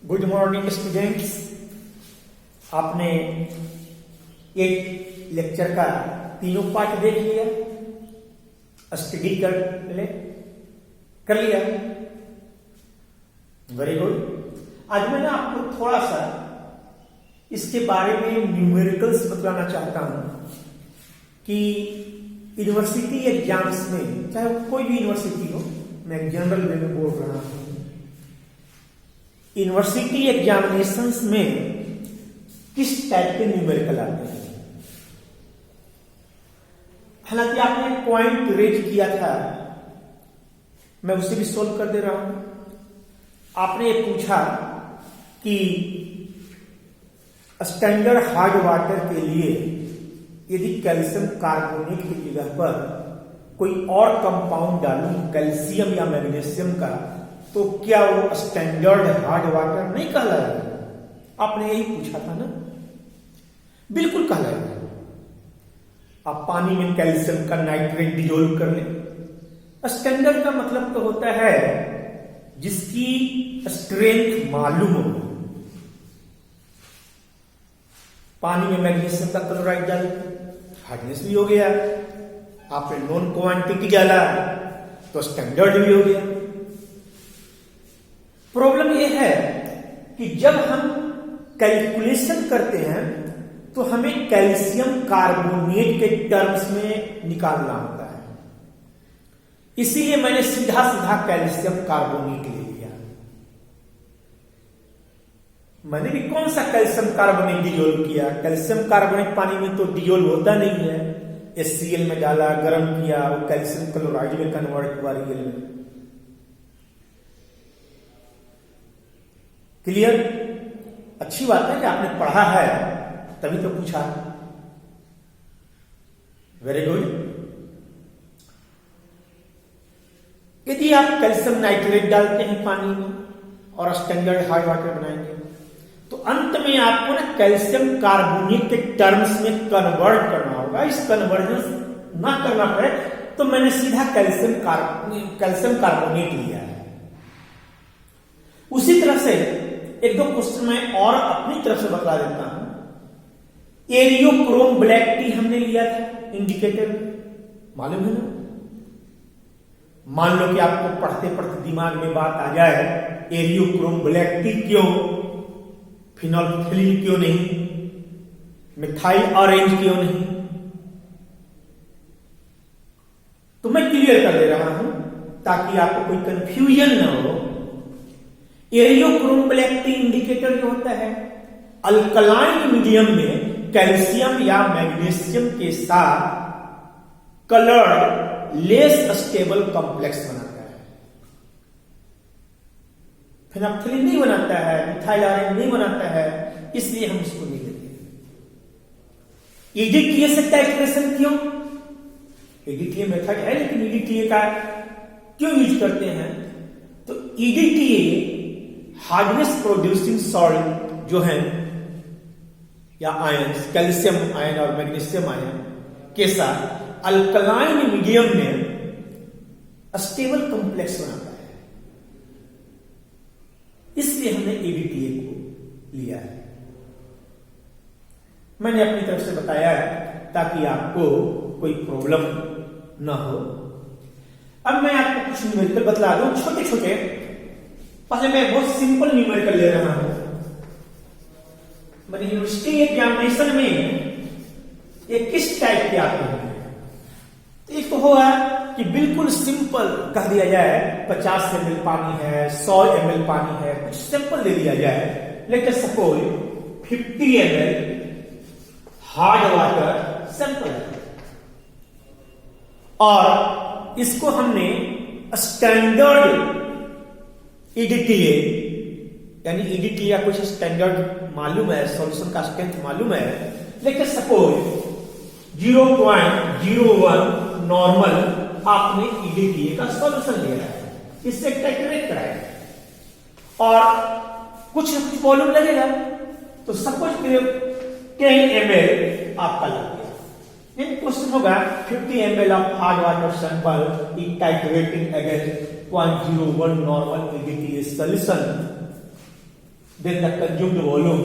Good morning students. आपने एक lecture का तीनों पार्ट देख लिया, स्टडी कर लिया। Very good. आज मैं आपको थोड़ा सा इसके बारे में न्यूमेरिकल्स बतलाना चाहता हूं कि यूनिवर्सिटी एग्जाम्स में, चाहे कोई भी यूनिवर्सिटी हो, मैं जनरल वे में बोल रहा हूं, यूनिवर्सिटी एग्जामिनेशंस में किस टाइप के न्यूमेरिकल आते हैं। हालांकि आपने पॉइंट रेज किया था, मैं उसे भी सोल्व कर दे रहा हूं। आपने ये पूछा कि स्टैंडर्ड हार्ड वाटर के लिए यदि कैल्शियम कार्बोनेट की जगह पर कोई और कंपाउंड डालूं, कैल्शियम या मैग्नीशियम का, तो क्या वो स्टैंडर्ड हार्ड वाटर नहीं कहलाएगा? आपने यही पूछा था ना। बिल्कुल कहलाएगा। आप पानी में कैल्शियम का नाइट्रेट डिजोल्व कर लें। स्टैंडर्ड का मतलब तो होता है जिसकी स्ट्रेंथ मालूम हो। पानी में मैग्नीशियम का क्लोराइड डाल, हार्डनेस भी हो गया। आपने नॉन क्वांटिटी डाला तो स्टैंडर्ड भी हो गया। प्रॉब्लम यह है कि जब हम कैलकुलेशन करते हैं तो हमें कैल्शियम कार्बोनेट के टर्म्स में निकालना होता है। इसीलिए मैंने सीधा सीधा कैल्शियम कार्बोनेट ले लिया। मैंने भी कौन सा कैल्शियम कार्बोनेट डिजोल्व किया? कैल्शियम कार्बोनेट पानी में तो डिजोल्व होता नहीं है। HCl में डाला, गर्म किया, वो कैल्शियम क्लोराइड में कन्वर्ट हुआ रियल में। क्लियर? अच्छी बात है कि आपने पढ़ा है, तभी तो पूछा। Very good. यदि आप कैल्शियम नाइट्रेट डालते हैं पानी में और स्टैंडर्ड हार्ड वाटर बनाएंगे तो अंत में आपको ना कैल्शियम कार्बोनेट के टर्म्स में कन्वर्ट करना होगा। इस कन्वर्जन ना करना पड़े तो मैंने सीधा कैल्शियम कार्बोनेट लिया है। उसी तरह से एक दो क्वेश्चन मैं और अपनी तरफ से बता देता हूं। एरियोक्रोम ब्लैक टी हमने लिया था इंडिकेटर, मालूम है ना। मान लो कि आपको पढ़ते पढ़ते दिमाग में बात आ जाए, एरियोक्रोम ब्लैक टी क्यों, फिनोल्फथलीन क्यों नहीं, मिथाइल ऑरेंज क्यों नहीं, तो मैं क्लियर कर दे रहा हूं ताकि आपको कोई कंफ्यूजन ना हो। एरियोक्रोम ब्लैक टी इंडिकेटर जो होता है, अल्कलाइन मीडियम में कैल्शियम या मैग्नीशियम के साथ कलर्ड लेस स्टेबल कॉम्प्लेक्स बनाता है। फिनोल्फथलीन नहीं बनाता है, मिथाइल ऑरेंज नहीं बनाता है, इसलिए हम इसको नहीं लेते। EDTA से कैलकुलेशन क्यों? EDTA मेथड है, लेकिन EDTA का क्यों यूज करते हैं? तो EDTA हार्डनेस प्रोड्यूसिंग सॉल्ट जो है या आयंस, कैल्शियम आयन और मैग्नीशियम आयन के साथ अल्कलाइन मीडियम में स्टेबल कॉम्प्लेक्स बनाता है। इसलिए हमने EDTA को लिया है। मैंने अपनी तरफ से बताया है ताकि आपको कोई प्रॉब्लम ना हो। अब मैं आपको कुछ न्यूमेरिकल बतला दूं, छोटे छोटे। पहले मैं बहुत सिंपल न्यूमेरिकल ले रहा हूं। मैंने यूनिवर्सिटी एग्जामिनेशन में ये किस टाइप के आते हैं? एक तो हुआ कि बिल्कुल सिंपल कह दिया जाए, 50 ml पानी है, 100 ml पानी है, कुछ सिंपल दे दिया जाए। Let us suppose 50 ml hard water simple है, और इसको हमने स्टैंडर्ड EDTA यानी EDTA या कुछ स्टैंडर्ड मालूम है, सॉल्यूशन का स्ट्रेंथ मालूम है। लेट अस सपोज 0.01 नॉर्मल आपने EDTA का सॉल्यूशन लिया है, इससे कैलकुलेट कराया और कुछ न कुछ वॉल्यूम लगेगा। तो सपोज 10 ml आपका लग गया। एक क्वेश्चन होगा 50 ml of hard water sample is titrating against 0.01 normal EDTA solution then the consumed volume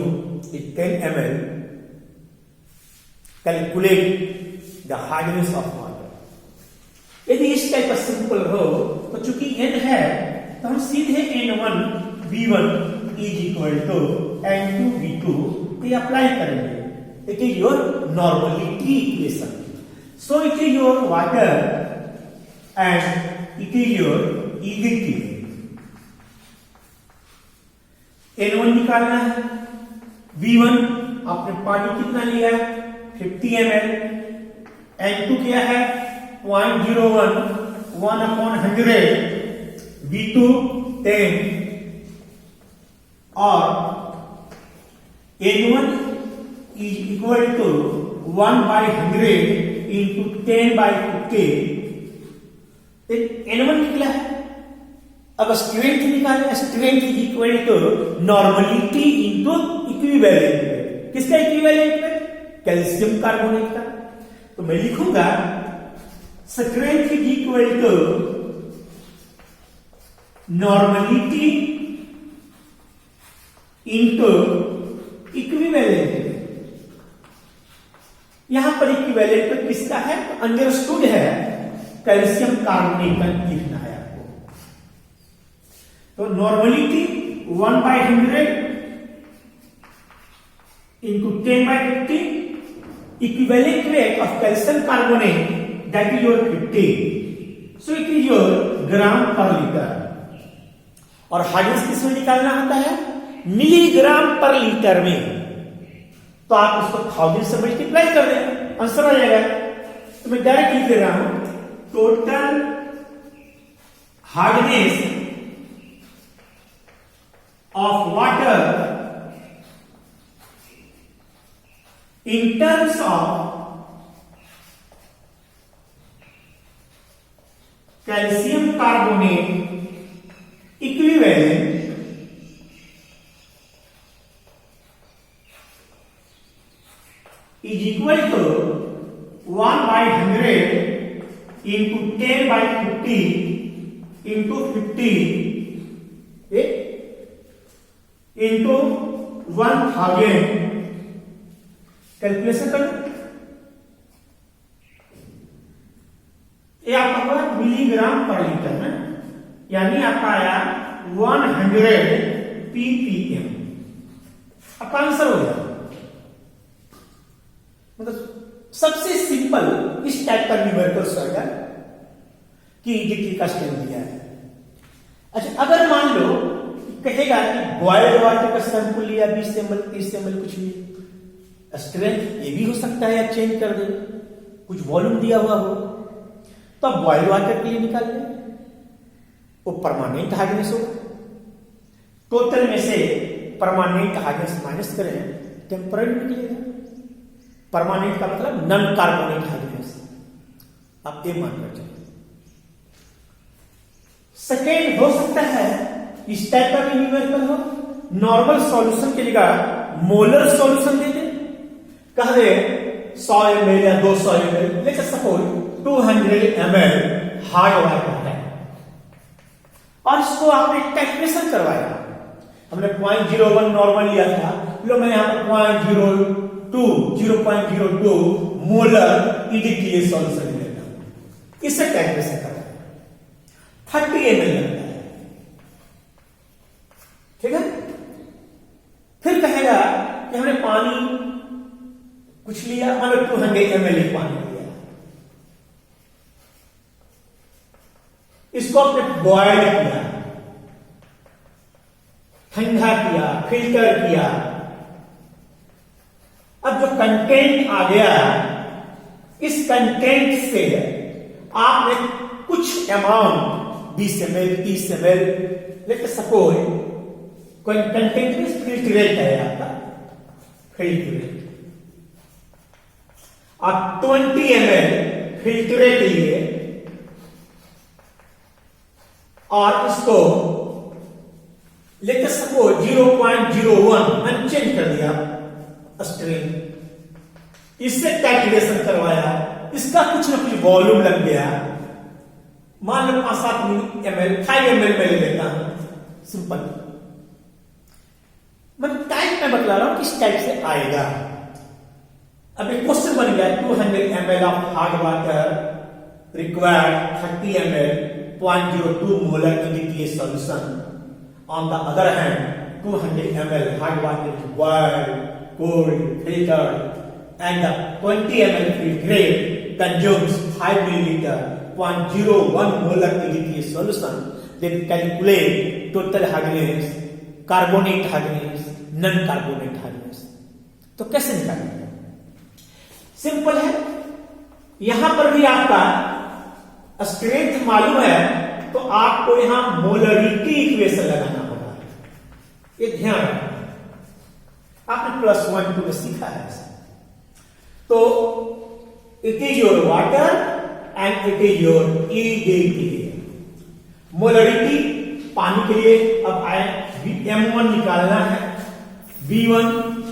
is 10 ml. Calculate the hardness of water. यदि इस टाइप का सिंपल हो तो चूंकि n है तो हम सीधे n1 v1 is equal to n2 v2 ये अप्लाई करेंगे. It is your normality equation. So it is your water and it is your EDT. N1 निकालना है, V1 आपने पानी कितना लिया है 50 ml, N2 क्या है 0.01 1/100, V2 10 और N1 is equal to 1/100 into 10/50. N1 निकला है. अब स्ट्रेंथ निकालें. Strength is equal to normality into equivalent. किसका इक्विवेलेंट है? कैल्शियम कार्बोनेट का. तो मैं लिखूंगा strength is equal to normality into equivalent. यहां पर इक्विवेलेंट पर किसका है? अंडरस्टूड है कैल्शियम कार्बोनेट का लिखना है आपको. तो normality 1/100 into 10/50, equivalent rate of calcium carbonate, that is your 50. So it is your gram per liter. और हार्डनेस किसमें निकालना होता है? मिलीग्राम पर लीटर में. तो आप उसको 1000 से मल्टीप्लाई कर दें, आंसर आ जाएगा. तो मैं डायरेक्ट लिख दे रहा हूं total hardness of water in terms of calcium carbonate equivalent is equal to 1/100 into 10/50 into 50 into 1000. Calculation कर ये आपका हुआ मिलीग्राम पर लीटर में, यानी आपका आया 100 ppm. आपका आंसर हो गया. मतलब सबसे सिंपल इस टाइप का न्यूमेरिकल सर्कल कि ईडीटी का स्टेप दिया है. अच्छा, अगर मान लो कहेगा कि बॉइल्ड वाटर का सैंपल लिया 20 ml 30 ml कुछ भी, स्ट्रेंथ ये भी हो सकता है या चेंज कर दे, कुछ वॉल्यूम दिया हुआ हो, तो अब बॉइल्ड वाटर के लिए निकाल लें. वो परमानेंट हार्डनेस होगा. टोटल में से परमानेंट हार्डनेस माइनस करें, टेम्पररी निकलेगा. परमानेंट का मतलब नॉन कार्बोनेट हार्डनेस. आप ये मान कर चलिए. सेकेंड हो सकता है इस टाइप का भी न्यूमेरिकल हो, नॉर्मल सॉल्यूशन के जगह मोलर सॉल्यूशन दे दे. कह दे 100 ml या 200 ml, let's suppose 200 ml hard water है और इसको आपने कैलकुलेशन करवाया. हमने 0.01 नॉर्मल लिया था, लो मैं यहां पर 0.02 मोलर ईडीटीए सॉल्यूशन लेता हूं. इससे कैलकुलेशन करवाया 30 ml लगता है. ठीक है. फिर कहेगा कि हमने पानी कुछ लिया, मतलब 200 ml पानी लिया, इसको आपने बॉयल किया, ठंडा किया, फिल्टर किया. अब जो कंटेंट आ गया, इस कंटेंट से आपने कुछ amount 20 ml 30 ml let suppose कोई कंटेंट में फिल्ट्रेट है आपका, फिल्ट्रेट आप 20 ml फिल्ट्रेट लिए और इसको लेकर सपोज 0.01 मैंने चेंज कर दिया स्ट्रेन, इससे कैलकुलेशन करवाया, इसका कुछ ना कुछ वॉल्यूम लग गया. मान लो 5-7 ml 5 ml में ले लेता हूं, सिंपल. मैं टाइप में बतला रहा हूं किस टाइप से आएगा। अब एक क्वेश्चन बन गया 200 ml of hard water required 30 ml 0.02 molar in the clear solution. On the other hand, 200 ml hard water is boiled, cooled, filtered, and the 20 ml filtrate consumes 5 milliliter 0.01 molar in the clear solution. Then calculate total hardness, carbonate hardness, non-carbonate hardness. तो कैसे निकालेंगे? Simple है, यहां पर भी आपका strength मालूम है तो आपको यहां मोलरिटी इक्वेशन लगाना होगा। ये ध्यान रखना, आपने +1 में सीखा है। तो it is your water and it is your EDT। Molarity पानी के लिए अब आए M1 निकालना है। V1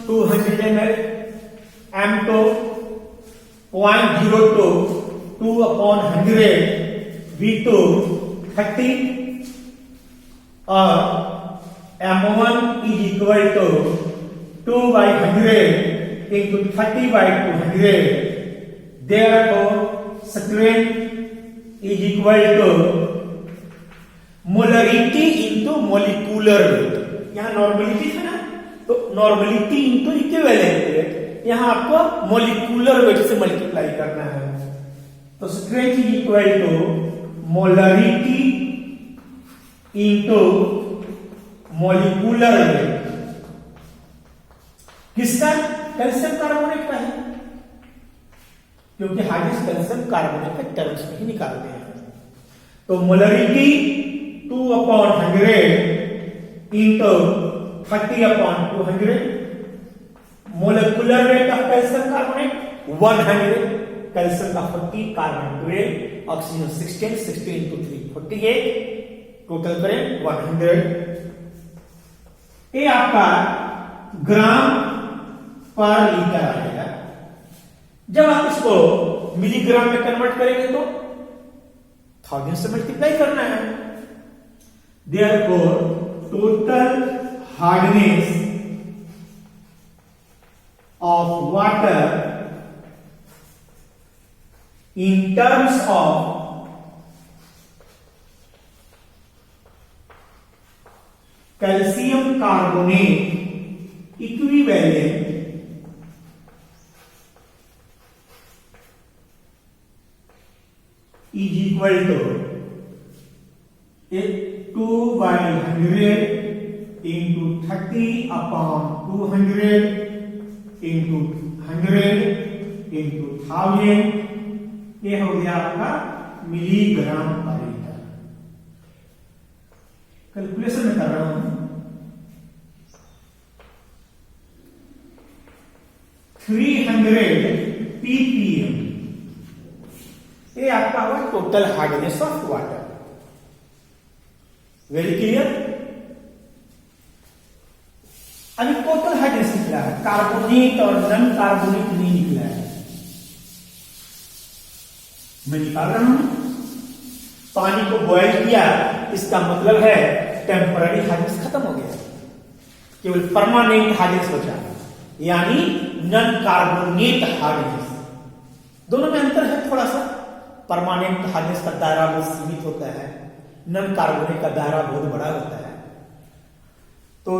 200 ml, M2 0.02 2/100, V2 30 और M1 is equal to 2/100 into 30/200. Therefore, strength is equal to molarity into molecular weight. यहाँ नॉर्मलिटी है ना, तो नॉर्मलिटी इंटू इक्विवेलेंट वेट, यहां आपको मोलिकुलर वेट से मल्टीप्लाई करना है। तो strength is equal to molarity into molecular weight. किसका? कैल्शियम कार्बोनेट का है, क्योंकि हार्डनेस कैल्शियम कार्बोनेट के टर्म्स में ही निकालते हैं। तो molarity 2/100 into 30/200, molecular weight of calcium carbonate 100, calcium का 40, कार्बन 12, ऑक्सीजन 16, 16 into 3 48, टोटल करें 100। ये आपका ग्राम पर लीटर आएगा। जब आप इसको मिलीग्राम में कन्वर्ट करेंगे तो 1000 से मल्टीप्लाई करना है। Therefore total hardness of water in terms of calcium carbonate equivalent is equal to 2/100 into 30/200 into 100 into 1000, ये हो गया आपका मिलीग्राम पर लीटर। कैलकुलेशन में कर रहा हूं 300 ppm, ये आपका हुआ total hardness of water. Very clear. अभी टोटल हार्डनेस निकला है, कार्बोनेट और नॉन कार्बोनेट नहीं निकला है। मैं निकाल रहा हूं, पानी को बॉयल किया, इसका मतलब है टेम्पररी हार्डनेस खत्म हो गया, केवल परमानेंट हार्डनेस बचा, यानी नॉन कार्बोनेट हार्डनेस। दोनों में अंतर है थोड़ा सा। परमानेंट हार्डनेस का दायरा बहुत सीमित होता है, नॉन कार्बोनेट का दायरा बहुत बड़ा होता है। तो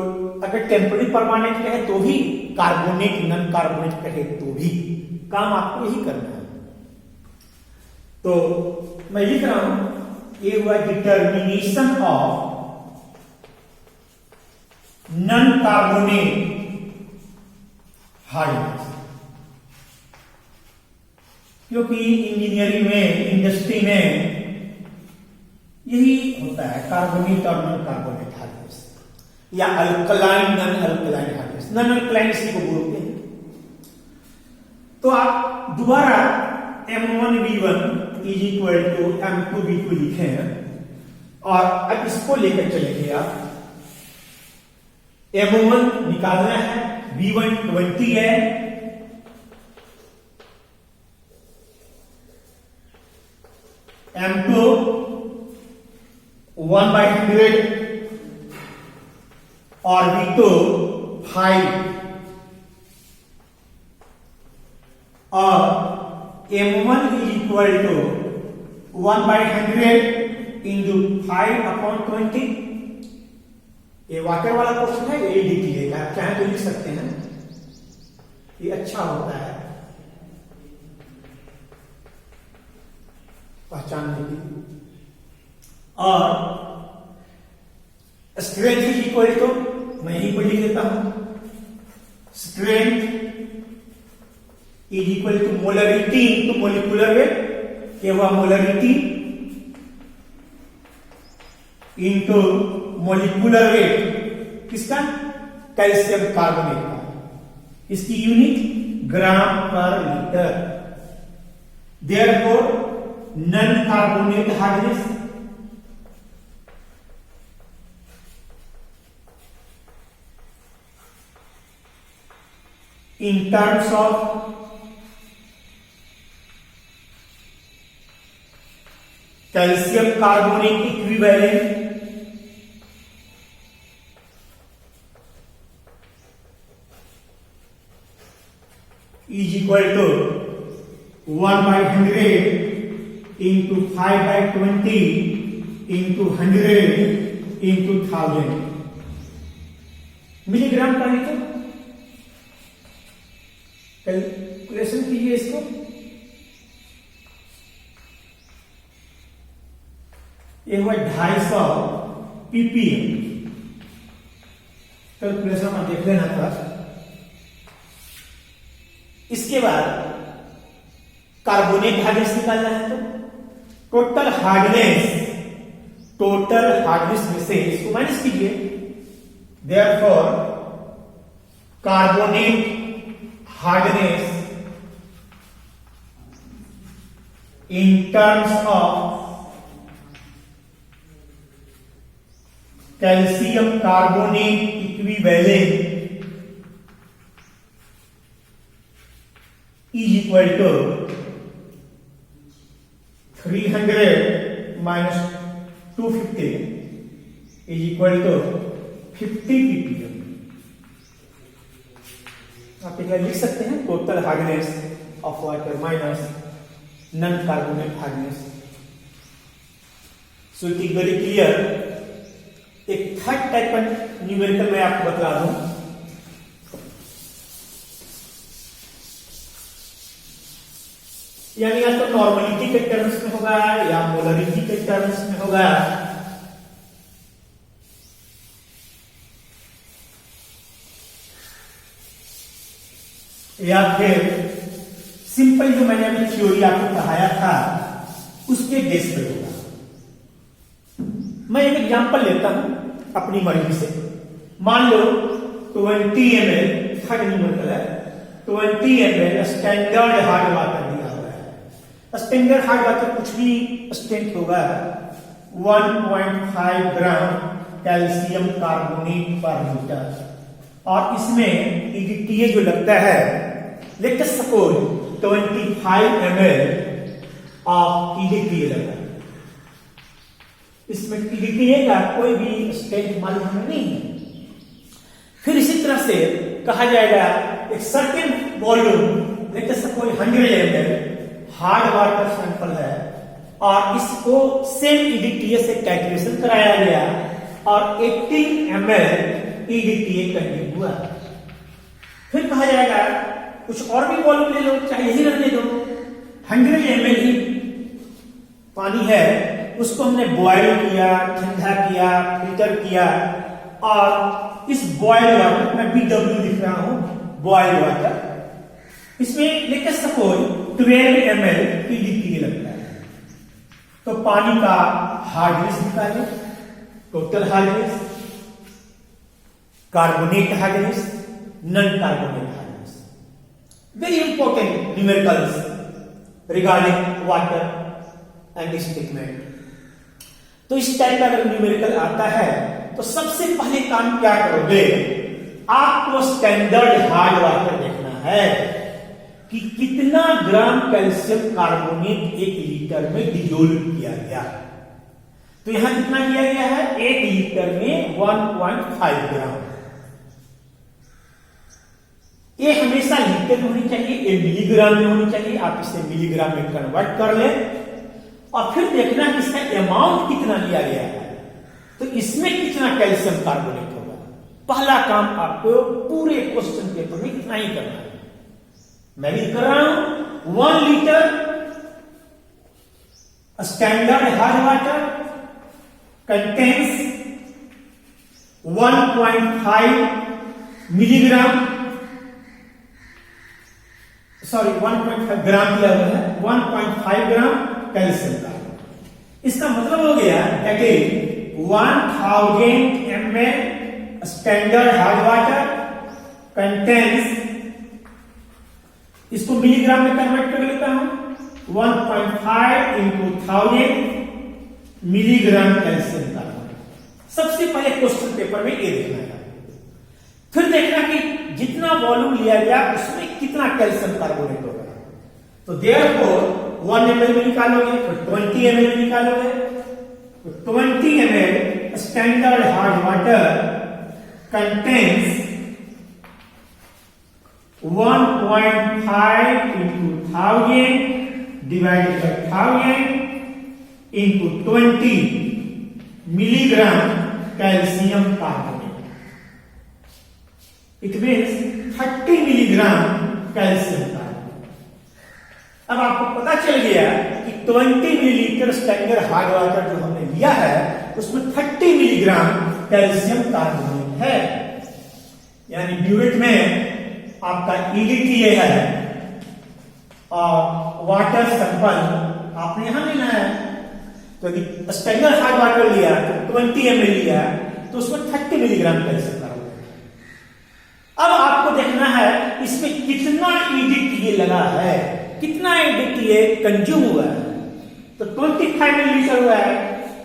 अगर टेम्पररी परमानेंट कहे तो भी, कार्बोनेट नॉन कार्बोनेट कहे तो भी, काम आपको यही करना है। तो मैं लिख रहा हूं, ये हुआ determination of non carbonate hardness, क्योंकि इंजीनियरिंग में, इंडस्ट्री में यही होता है, कार्बोनेट और नॉन कार्बोनेट हार्डनेस, या alkaline non alkaline hardness. Non alkaline इसी को बोलते हैं। तो आप दोबारा M1V1 is equal to M2V2 लिखे हैं, और अब इसको लेकर चलेंगे आप। M1 निकालना है, V1 20 है, M2 1/100 और V2 5 और m1 is equal to 1/100 into 5/20। ये वाटर वाला क्वेश्चन है, ये लिख लीजिएगा, आप चाहे तो लिख सकते हैं, ये अच्छा होता है पहचानने के लिए। और स्ट्रेंथ इज इक्वल टू, मैं यहीं पर लिख देता हूं, strength is equal to molarity into molecular weight. ये हुआ मोलरिटी इंटू मोलिकुलर वेट किसका? कैल्शियम कार्बोनेट का। इसकी unit gram per litre. Therefore non carbonate hardness in terms of calcium carbonate equivalent is equal to 1/100 into 5/20 into 100 into 1000 milligram पर litre. Calculation कीजिए इसको। ये हुआ 250 ppm। कैलकुलेशन में देख लेना था। इसके बाद कार्बोनेट हार्डनेस निकालना है, तो टोटल हार्डनेस में से इसको माइनस कीजिए। Therefore carbonate hardness in terms of calcium carbonate equivalent is equal to 300 minus 250 is equal to 50 ppm। आप एक लिख सकते हैं total hardness of water minus non carbonate hardness. So it is very clear. एक third type का numerical मैं आपको बता दूं। यानी या तो नॉर्मलिटी के टर्म्स में होगा या मोलरिटी के टर्म्स में होगा। या फिर सिंपल जो मैंने अभी थ्योरी आपको पढ़ाया था उसके बेस पे होगा। मैं एक एग्जांपल लेता हूं अपनी मर्जी से। मान लो 20 ml थर्ड न्यूमेरिकल है, 20 ml स्टैंडर्ड हार्ड वाटर दिया हुआ है। स्टैंडर्ड हार्ड वाटर कुछ भी स्ट्रेंथ होगा 1.5 ग्राम कैल्शियम कार्बोनेट पर लीटर। और इसमें EDTA जो लगता है, let us suppose 25 ml of EDTA लगा। इसमें EDTA का कोई भी स्ट्रेंथ मालूम हमें नहीं है। फिर इसी तरह से कहा जाएगा एक certain volume, let us suppose 100 ml hard water sample है और इसको सेम EDTA से कैलकुलेशन कराया गया और 18 ml EDTA कंज्यूम हुआ। फिर कहा जाएगा कुछ और भी वॉल्यूम ले लो, चाहे यही रहने दो, 100 ml ही पानी है, उसको हमने बॉयल किया, ठंडा किया, फिल्टर किया और इस बॉयल वाटर, मैं BW लिख रहा हूं, बॉयल वाटर, इसमें लेकर सपोज 12 ml EDTA लगता है। तो पानी का हार्डनेस निकालें, total hardness, carbonate hardness, non carbonate hardness. Very important numericals regarding water and statement. तो इस टाइप का अगर न्यूमेरिकल आता है तो सबसे पहले काम क्या करोगे, आपको स्टैंडर्ड हार्ड वाटर देखना है कि कितना ग्राम कैल्शियम कार्बोनेट 1 लीटर में डिजोल्व किया गया। तो यहां कितना किया गया है, 1 लीटर में 1.5 ग्राम। ये हमेशा लीटर में होनी चाहिए, ये मिलीग्राम में होनी चाहिए। आप इसे मिलीग्राम में कन्वर्ट कर लें और फिर देखना कि इसका अमाउंट कितना लिया गया है, तो इसमें कितना कैल्शियम कार्बोनेट होगा। पहला काम आपको पूरे क्वेश्चन पेपर में इतना ही करना है। मैं भी कर रहा हूं। 1 litre standard hard water contains 1.5 milligram, sorry 1.5 ग्राम दिया हुआ है, 1.5 ग्राम कैल्शियम कार्बोनेट। इसका मतलब हो गया that is 1000 ml standard hard water contains, इसको मिलीग्राम में कन्वर्ट कर लेता हूं, 1.5 into 1000 मिलीग्राम कैल्शियम कार्बोनेट। सबसे पहले क्वेश्चन पेपर में ये देखना है, फिर देखना कि जितना वॉल्यूम लिया गया उसमें कितना कैल्शियम कार्बोनेट होगा। तो देयरफॉर 1 ml में निकालोगे तो 20 ml में निकालोगे, तो 20 ml standard hard water contains 1.5 into 1000 divided by 1000 into 20 milligram calcium carbonate. It means 30 milligram calcium carbonate. अब आपको पता चल गया कि 20 मिलीलीटर स्टैंडर्ड हार्ड वाटर जो हमने लिया है उसमें 30 मिलीग्राम कैल्शियम कार्बोनेट है। यानी ब्यूरेट में आपका EDTA है और वाटर सैंपल आपने यहां लेना है। तो यदि स्टैंडर्ड हार्ड वाटर लिया तो 20 ml लिया तो उसमें 30 मिलीग्राम कैल्शियम कार्बोनेट। अब आपको देखना है इसमें कितना EDTA लगा है, कितना EDTA कंज्यूम हुआ है। तो 25 मिलीलीटर हुआ है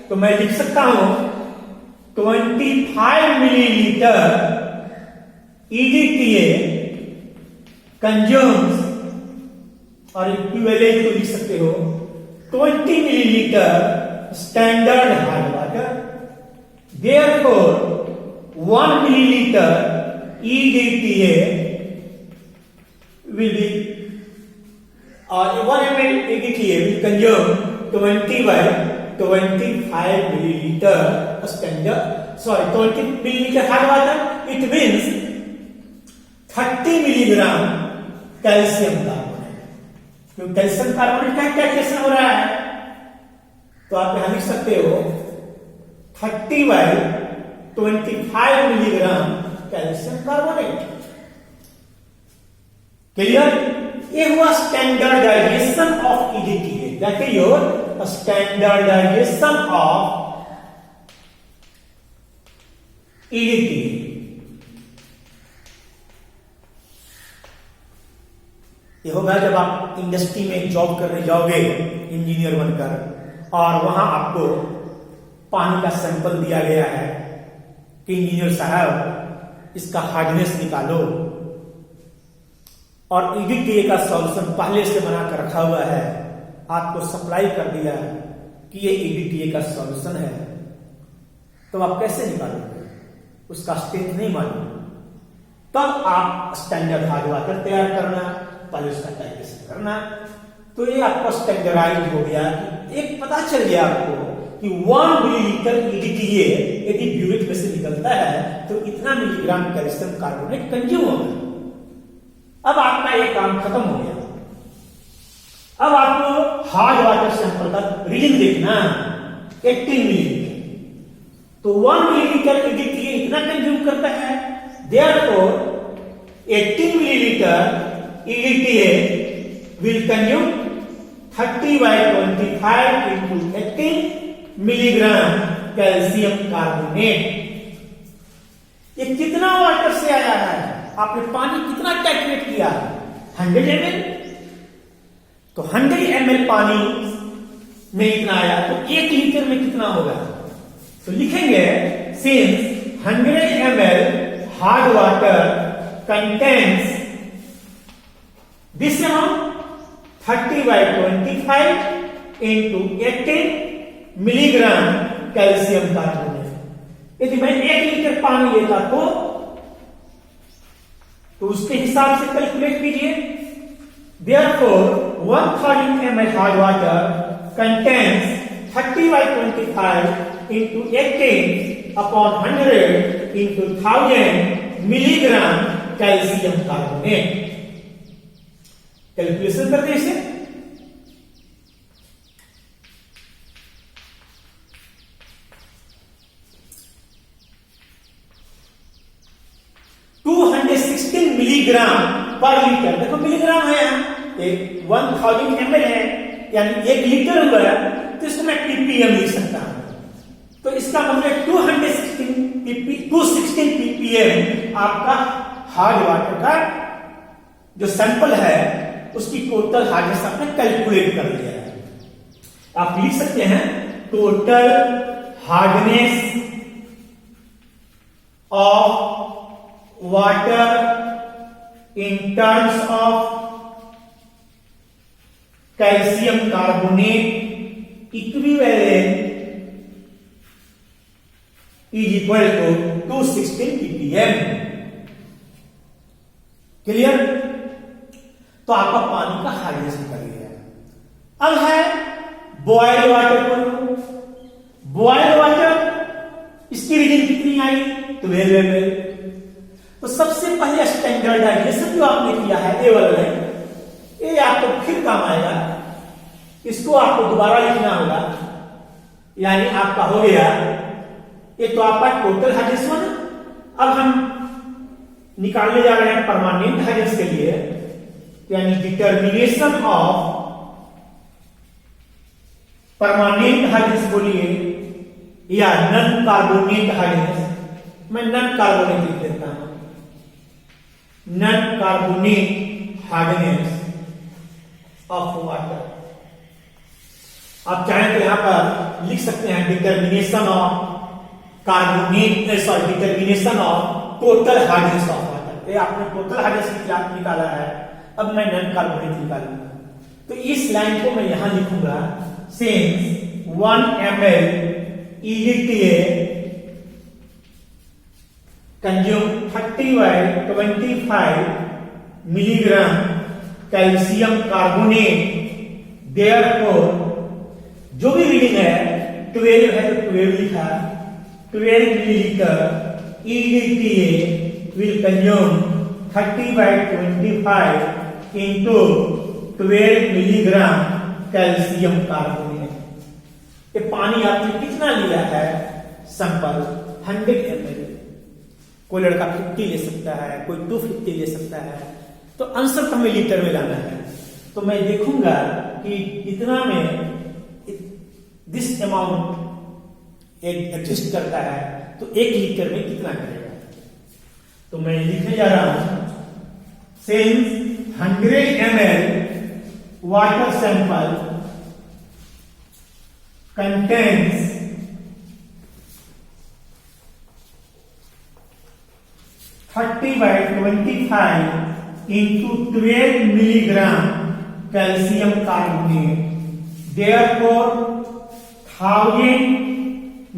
तो मैं लिख सकता हूं 25 मिलीलीटर EDTA कंज्यूम्स, और इक्विवेलेंट को लिख सकते हो 20 millilitre standard hard water. Therefore 1 millilitre EDTA will be 1 ml EDTA will consume 20 by 25 milliliter standard, sorry 20 milliliter hard water. It means 30 milligram calcium carbonate. क्योंकि कैल्शियम कार्बोनेट का क्या कैसे हो रहा है, तो आप यहां लिख सकते हो 30 by 25 milligram calcium carbonate. Clear? ये हुआ standardization of EDTA, that is your standardization of EDTA। ये होगा जब आप इंडस्ट्री में जॉब करने जाओगे इंजीनियर बनकर, और वहां आपको पानी का सैंपल दिया गया है कि इंजीनियर साहब इसका हार्डनेस निकालो, और EDTA का सॉल्यूशन पहले से बनाकर रखा हुआ है, आपको सप्लाई कर दिया कि ये EDTA का सॉल्यूशन है, तो आप कैसे निकालोगे? उसका स्ट्रेंथ नहीं मालूम, तब आप स्टैंडर्ड हार्ड वाटर तैयार करना, पहले उसका टाइट्रेशन करना। तो ये आपका स्टैंडर्डाइज हो गया। एक पता चल गया आपको कि 1 मिलीलीटर EDTA यदि ब्यूरेट में से निकलता है तो इतना मिलीग्राम कैल्शियम कार्बोनेट कंज्यूम होगा। अब आपका ये काम खत्म हो गया। अब आपको हार्ड वाटर सैंपल का रीडिंग देखना, 18 मिलीलीटर। तो 1 मिलीलीटर EDTA इतना कंज्यूम करता है, therefore 18 millilitre EDTA will consume 30 by 25 into 18 milligram calcium carbonate. ये कितना वाटर से आया है? आपने पानी कितना कैलकुलेट किया? 100 ml। तो 100 ml पानी में इतना आया, तो 1 लीटर में कितना होगा? तो लिखेंगे since 100 ml hard water contains this amount 30 by 25 into 18 milligram calcium carbonate. यदि मैं 1 लीटर पानी लेता तो तो उसके हिसाब से कैलकुलेट कीजिए। Therefore 1000 ml hard water contains 30/25 into 18 upon 100 into 1000 milligram calcium carbonate. Calculation करते हैं इसे। मिलीग्राम पर लीटर, देखो मिलीग्राम है यहाँ, 1000 ml है यानी 1 लीटर हुआ है, तो इसको मैं ppm लिख सकता हूं। तो इसका मतलब 216 ppm आपका हार्ड वाटर का जो सैंपल है उसकी टोटल हार्डनेस आपने कैलकुलेट कर लिया है। आप लिख सकते हैं total hardness of water in terms of calcium carbonate equivalent is equal to 216 ppm। Clear? तो आपका पानी का हार्डनेस निकल गया। अब है बॉइल्ड वाटर को। बॉइल्ड वाटर इसकी रीडिंग कितनी आई? 12 ml। तो सबसे पहले स्टैंडर्डाइजेशन जो आपने किया है ए वाला है, ये आपको फिर काम आएगा, इसको आपको दोबारा लिखना होगा। यानी आपका हो गया, ये तो आपका टोटल हार्डनेस हुआ ना। अब हम निकालने जा रहे हैं परमानेंट हार्डनेस के लिए, यानी डिटर्मिनेशन ऑफ परमानेंट हार्डनेस बोलिए या नॉन कार्बोनेट हार्डनेस। मैं नॉन कार्बोनेट लिख देता हूं, non carbonate hardness of water. आप चाहें तो यहां पर लिख सकते हैं determination of carbonate, sorry determination of total hardness of water. ये आपने टोटल हार्डनेस निकाला है, अब मैं नॉन कार्बोनेट निकालूंगा। तो इस लाइन को मैं यहां लिखूंगा, since 1 ml EDTA consume 30/25 milligram calcium carbonate. Therefore जो भी रीडिंग है 12 है तो 12 लिखा, 12 millilitre EDTA will consume 30/25 into 12 milligram calcium carbonate. ये पानी आपने कितना लिया है सैंपल? 100 ml। कोई लड़का 50 ले सकता है, कोई 250 ले सकता है, तो आंसर हमें लीटर में लाना है। तो मैं देखूंगा कि इतना में दिस अमाउंट एग्जिस्ट करता है, तो 1 लीटर में कितना करेगा। तो मैं लिखने जा रहा हूं, since 100 ml water sample contains 30/25 into 12 milligram calcium carbonate. Therefore, 1000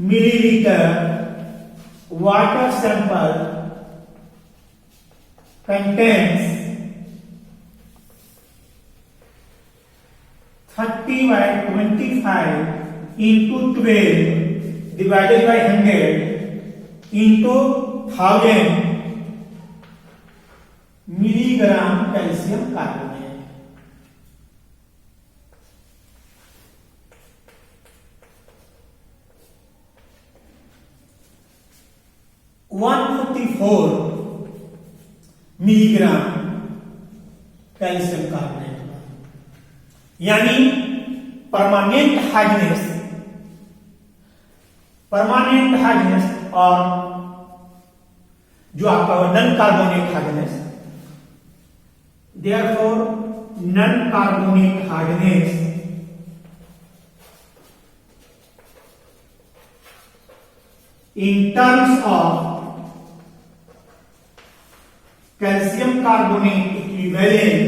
milliliter water sample contains 30/25 into 12 divided by 100 into 1000 milligram calcium carbonate. 144 milligram calcium carbonate, यानी परमानेंट हार्डनेस और जो आपका non carbonate hardness. Therefore, non-carbonate hardness in terms of calcium carbonate equivalent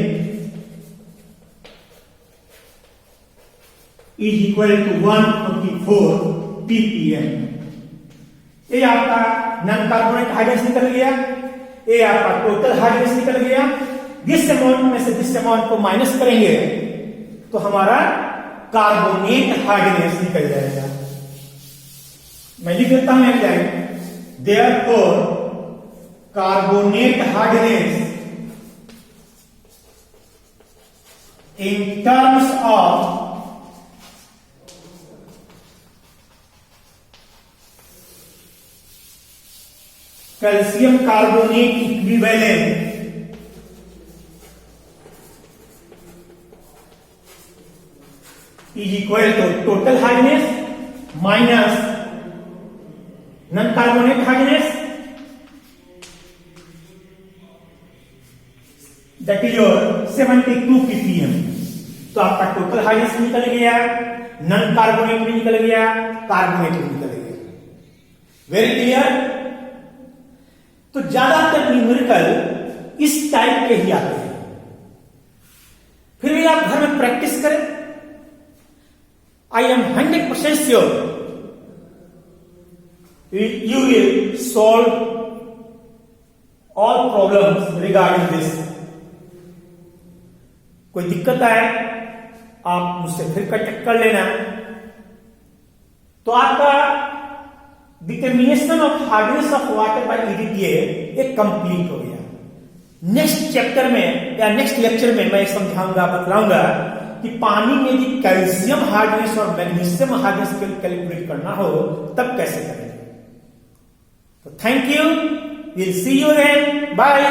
is equal to 144 ppm। ये आपका non carbonate hardness निकल गया। ये आपका टोटल हार्डनेस निकल गया। दिस अमाउंट में से दिस अमाउंट को माइनस करेंगे तो हमारा कार्बोनेट हार्डनेस निकल जाएगा। मैं लिख देता हूं एक line, therefore carbonate hardness in terms of calcium carbonate equivalent is equal to total hardness minus non-carbonate hardness, that is your 72 ppm। तो आपका टोटल हार्डनेस निकल गया, नॉन कार्बोनेट भी निकल गया, कार्बोनेट भी निकल गया। Very clear. तो ज्यादातर न्यूमेरिकल इस टाइप के ही आते हैं, फिर भी आप घर में प्रैक्टिस करें। I am 100% sure you will solve all problems regarding this। कोई दिक्कत आए आप मुझसे फिर कांटेक्ट कर लेना। तो आपका determination of hardness of water bye EDTA एक कंप्लीट हो गया। नेक्स्ट चैप्टर में या नेक्स्ट लेक्चर में मैं समझाऊंगा, बतलाऊंगा कि पानी में यदि कैल्शियम हार्डनेस और मैग्नीशियम हार्डनेस को कैलकुलेट करना हो तब कैसे करें। तो thank you, will see you again, bye.